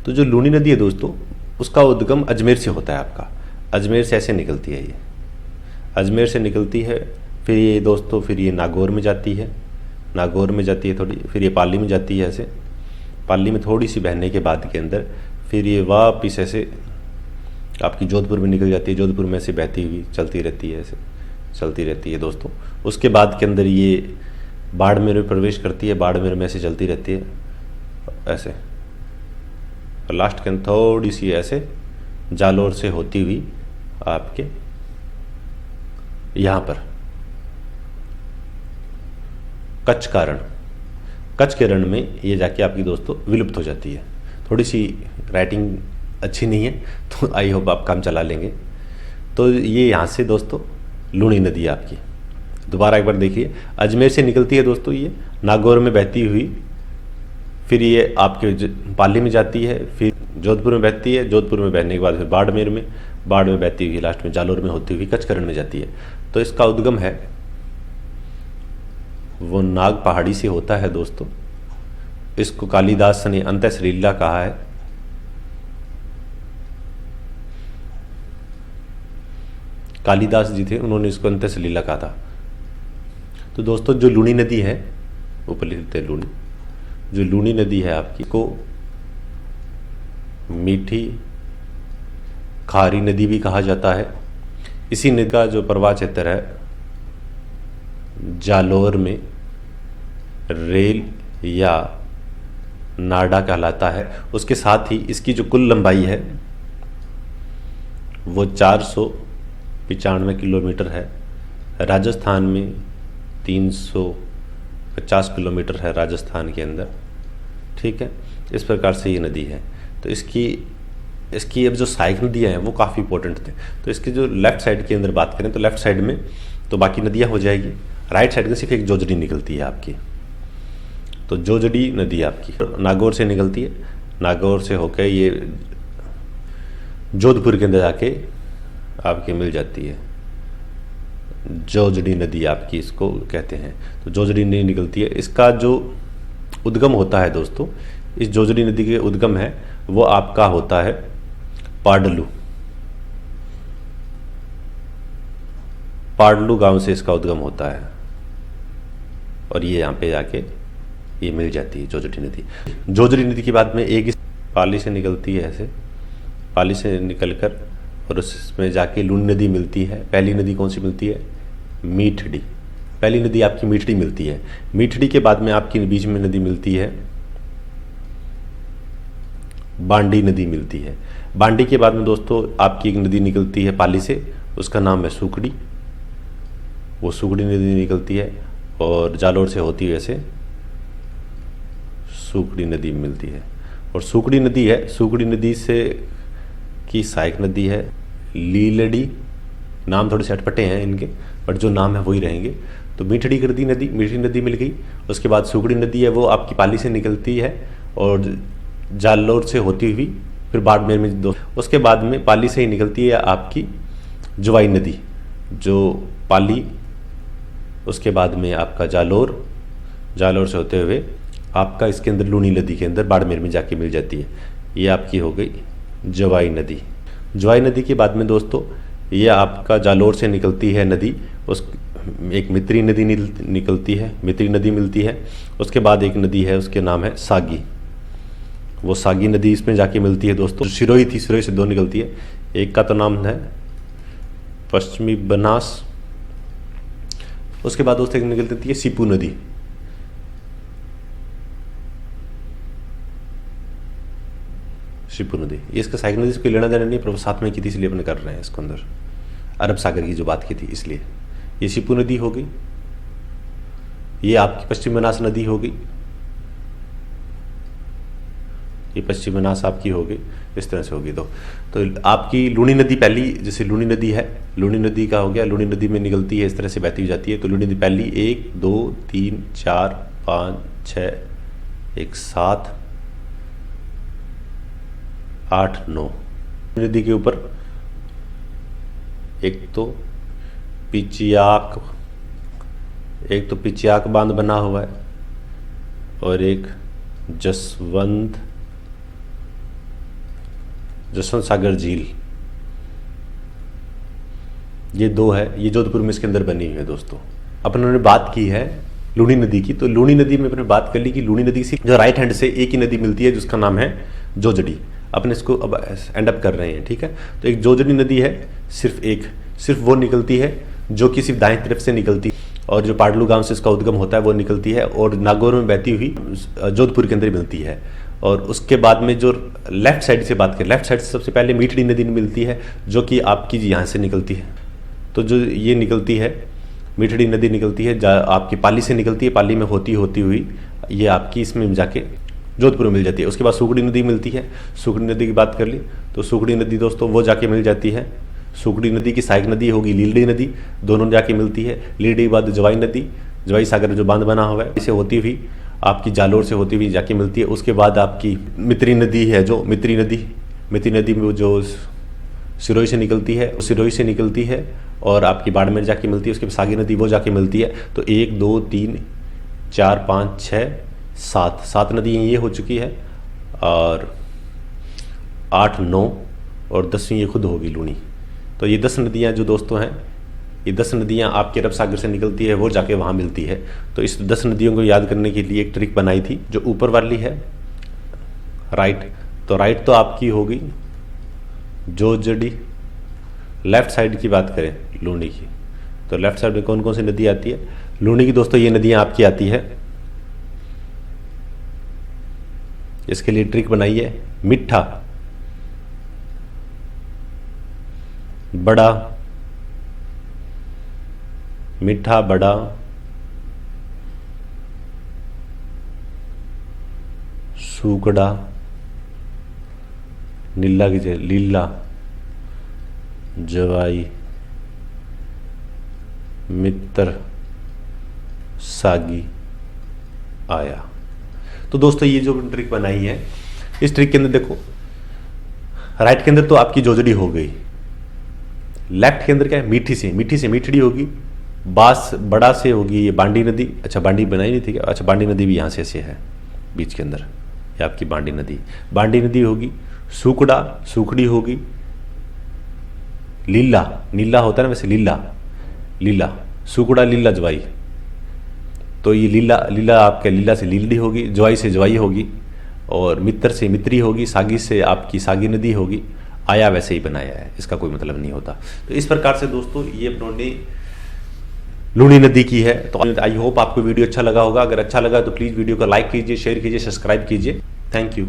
तो जो लूनी नदी है दोस्तों, उसका उद्गम अजमेर से होता है आपका। अजमेर से ऐसे निकलती है ये, अजमेर से निकलती है, फिर ये दोस्तों फिर ये नागौर में जाती है, नागौर में जाती है थोड़ी, फिर ये पाली में जाती है ऐसे, पाली में थोड़ी सी बहने के बाद के अंदर फिर ये वापिस ऐसे आपकी जोधपुर में निकल जाती है, जोधपुर में से बहती हुई चलती रहती है, ऐसे चलती रहती है दोस्तों। उसके बाद के अंदर ये बाड़मेर में प्रवेश करती है, बाड़मेर में ऐसे चलती रहती है ऐसे, और लास्ट के अंदर थोड़ी सी ऐसे जालोर से होती हुई आपके यहाँ पर कच्छ का रण, कच्छ के रण में ये जाके आपकी दोस्तों विलुप्त हो जाती है। थोड़ी सी राइटिंग अच्छी नहीं है तो आई होप आप काम चला लेंगे। तो ये यहाँ से दोस्तों लूनी नदी है आपकी, दोबारा एक बार देखिए, अजमेर से निकलती है दोस्तों ये, नागौर में बहती हुई फिर ये आपके पाली में जाती है, फिर जोधपुर में बहती है, जोधपुर में बहने के बाद फिर बाड़मेर में, बाढ़ में बहती हुई लास्ट में जालोर में होती हुई कच्छ रण में जाती है। तो इसका उद्गम है वो नाग पहाड़ी से होता है दोस्तों। इसको कालिदास ने अंतःसलीला कहा है। कालिदास जी थे, उन्होंने इसको अंतःसलीला कहा था। तो दोस्तों जो लूनी नदी है, ऊपर लिखते हैं लूनी, जो लूनी नदी है आपकी को मीठी खारी नदी भी कहा जाता है। इसी नदी का जो प्रवाह क्षेत्र है जालोर में रेल या नाडा कहलाता है। उसके साथ ही इसकी जो कुल लंबाई है वो 495 किलोमीटर है। राजस्थान में 350 किलोमीटर है राजस्थान के अंदर, ठीक है। इस प्रकार से ये नदी है। तो इसकी अब जो सहायक नदियाँ हैं वो काफ़ी इंपॉर्टेंट थे। तो इसकी जो लेफ्ट साइड के अंदर बात करें तो लेफ्ट साइड में तो बाकी नदियाँ हो जाएगी, राइट साइड में सिर्फ एक जोजड़ी निकलती है आपकी। तो जोजड़ी नदी आपकी नागौर से निकलती है, नागौर से होकर ये जोधपुर के अंदर जाके आपके मिल जाती है। जोजड़ी नदी आपकी इसको कहते हैं। तो जोजड़ी नदी निकलती है। इसका जो उद्गम होता है दोस्तों, इस जोजड़ी नदी के उद्गम है वो आपका होता है पाडलू, पाडलू गांव से इसका उद्गम होता है और ये यहाँ पे जाके ये मिल जाती है जोजड़ी नदी। जोजड़ी नदी के बाद में एक पाली से निकलती है ऐसे, पाली से निकलकर और उसमें जाके लूनी नदी मिलती है। पहली नदी कौन सी मिलती है? मीठड़ी। पहली नदी आपकी मीठड़ी मिलती है। मीठड़ी के बाद में आपकी बीच में नदी मिलती है बांडी नदी मिलती है। बांडी के बाद में दोस्तों आपकी एक नदी निकलती है पाली से, उसका नाम है सूकड़ी। वो सूकड़ी नदी निकलती है और जालोर से होती है ऐसे सूकड़ी नदी मिलती है। और सूकड़ी नदी है, सूकड़ी नदी से की सहायक नदी है लीलड़ी। नाम थोड़े से अटपटे हैं इनके, बट जो नाम है वही रहेंगे। तो मीठड़ी कर दी नदी, मीठी नदी मिल गई। उसके बाद सूकड़ी नदी है वो आपकी पाली से निकलती है और जालोर से होती हुई फिर बाड़मेर में दो। उसके बाद में पाली से ही निकलती है आपकी जुवाई नदी, जो पाली, उसके बाद में आपका जालोर, जालोर से होते हुए आपका इसके अंदर लूनी नदी के अंदर बाड़मेर में जाके मिल जाती है। ये आपकी हो गई जवाई नदी। जवाई नदी के बाद में दोस्तों ये आपका जालोर से निकलती है नदी, उस एक मित्री नदी निकलती है, मित्री नदी मिलती है। उसके बाद एक नदी है उसके नाम है सागी। वो सागी नदी इसमें जाके मिलती है दोस्तों। सिरोही थी, सिरोही से दो निकलती है। एक का तो नाम है पश्चिमी बनास। उसके बाद दोस्तों एक निकलती है सीपू नदी। शिपू नदी, ये इसका सहायक नदी से कोई लेना देना नहीं, पर साथ में की थी इसलिए अपने कर रहे हैं इसको अंदर, अरब सागर की जो बात की थी इसलिए। ये शिपू नदी हो गई, ये आपकी पश्चिम बनास नदी हो गई, ये पश्चिम बनास आपकी हो गई, इस तरह से होगी। तो आपकी लूनी नदी पहली, जैसे लूनी नदी है, लूनी नदी का हो गया, लूनी नदी में निकलती है इस तरह से बहती जाती है। तो लूनी नदी पहली 1 2 3 4 5 6 1 7 8 9 नदी के ऊपर एक तो पिचियाक बांध बना हुआ है और एक जसवंत जसवंत सागर झील, ये 2 है, ये जोधपुर में इसके अंदर बनी हुई है दोस्तों। अपन ने बात की है लूनी नदी की, तो लूनी नदी में अपने बात कर ली कि लूनी नदी से जो राइट हैंड से एक ही नदी मिलती है जिसका नाम है जोजड़ी। अपन इसको अब एंड अप कर रहे हैं, ठीक है। तो एक जोजड़ी नदी है, सिर्फ वो निकलती है जो कि सिर्फ दाएं तरफ से निकलती है, और जो पाडलू गांव से इसका उद्गम होता है वो निकलती है और नागौर में बहती हुई जोधपुर के अंदर मिलती है। और उसके बाद में जो लेफ्ट साइड से बात करें, लेफ्ट साइड से सबसे पहले मीठड़ी नदी मिलती है जो कि आपकी यहाँ से निकलती है। तो जो ये निकलती है मीठड़ी नदी निकलती है, आपकी पाली से निकलती है, पाली में होती हुई ये आपकी इसमें जाके जोधपुर में मिल जाती है। उसके बाद सुकड़ी नदी मिलती है। सुकड़ी नदी की बात कर ली तो सुकड़ी नदी दोस्तों वो जाके मिल जाती है, सुकड़ी नदी की सहायक नदी होगी लीलड़ी नदी, दोनों जाके मिलती है। लीलड़ी के बाद जवाई नदी, जवाई सागर जो बांध बना हुआ है, इसे होती हुई आपकी जालोर से होती हुई जाके मिलती है। उसके बाद आपकी मित्री नदी है, जो मित्री नदी में जो सिरोही से निकलती है और आपकी बाड़मेर जाके मिलती है। उसके बाद सागी नदी वो जाके मिलती है। तो 1 2 3 4 5 6 7 नदियाँ ये हो चुकी है, और 8 9 और 10वीं ये खुद होगी लूनी। तो ये 10 नदियाँ जो दोस्तों हैं, ये 10 नदियाँ आपके अरब सागर से निकलती है, वो जाके वहाँ मिलती है। तो इस 10 नदियों को याद करने के लिए एक ट्रिक बनाई थी, जो ऊपर वाली है राइट, तो राइट तो आपकी होगी जोजड़ी। लेफ्ट साइड की बात करें लूनी की, तो लेफ्ट साइड में कौन कौन सी नदी आती है लूनी की दोस्तों, ये नदियाँ आपकी आती है। इसके लिए ट्रिक बनाई है, मिठा, बड़ा, मीठा बड़ा, सूकड़ा, नीला की जगह लीला, जवाई, मित्र, सागी, आया। तो दोस्तों ये जो ट्रिक बनाई है, इस ट्रिक के अंदर देखो राइट के अंदर तो आपकी जोजड़ी हो गई, लेफ्ट के अंदर क्या है मीठी से मीठड़ी होगी, बास बड़ा से होगी ये बांडी नदी। अच्छा बांडी बनाई नहीं थी क्या? अच्छा बांडी नदी भी यहाँ से है बीच के अंदर, ये आपकी बांडी नदी होगी। सूकड़ी होगी, लीला होता है ना वैसे, लीला सूकड़ा, लीला जवाई। तो ये लीला आपके लीला से लीलड़ी होगी, जवाई से जवाई होगी, और मित्र से मित्री होगी, सागी से आपकी सागी नदी होगी। आया वैसे ही बनाया है, इसका कोई मतलब नहीं होता। तो इस प्रकार से दोस्तों ये अपनों ने लूनी नदी की है। तो आई होप आपको वीडियो अच्छा लगा होगा। अगर अच्छा लगा तो प्लीज़ वीडियो को लाइक कीजिए, शेयर कीजिए, सब्सक्राइब कीजिए। Thank you.